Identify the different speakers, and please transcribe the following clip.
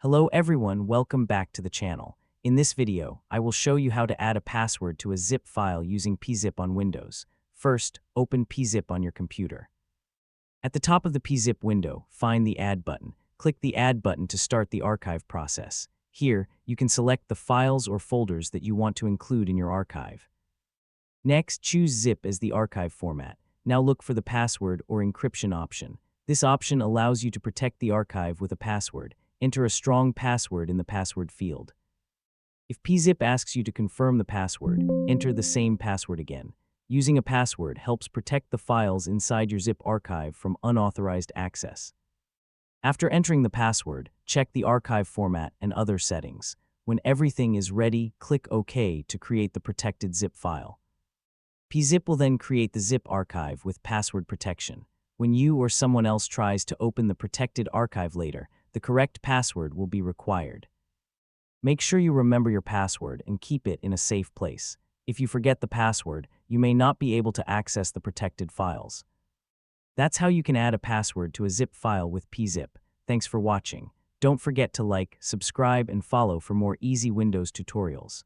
Speaker 1: Hello everyone, welcome back to the channel. In this video, I will show you how to add a password to a zip file using PeaZip on Windows. First, open PeaZip on your computer. At the top of the PeaZip window, find the Add button. Click the Add button to start the archive process. Here, you can select the files or folders that you want to include in your archive. Next, choose Zip as the archive format. Now look for the password or encryption option. This option allows you to protect the archive with a password. Enter a strong password in the password field. If PeaZip asks you to confirm the password, enter the same password again. Using a password helps protect the files inside your zip archive from unauthorized access. After entering the password, check the archive format and other settings. When everything is ready, click OK to create the protected zip file. PeaZip will then create the zip archive with password protection. When you or someone else tries to open the protected archive later, the correct password will be required. Make sure you remember your password and keep it in a safe place. If you forget the password, you may not be able to access the protected files. That's how you can add a password to a zip file with PeaZip. Thanks for watching. Don't forget to like, subscribe, and follow for more easy Windows tutorials.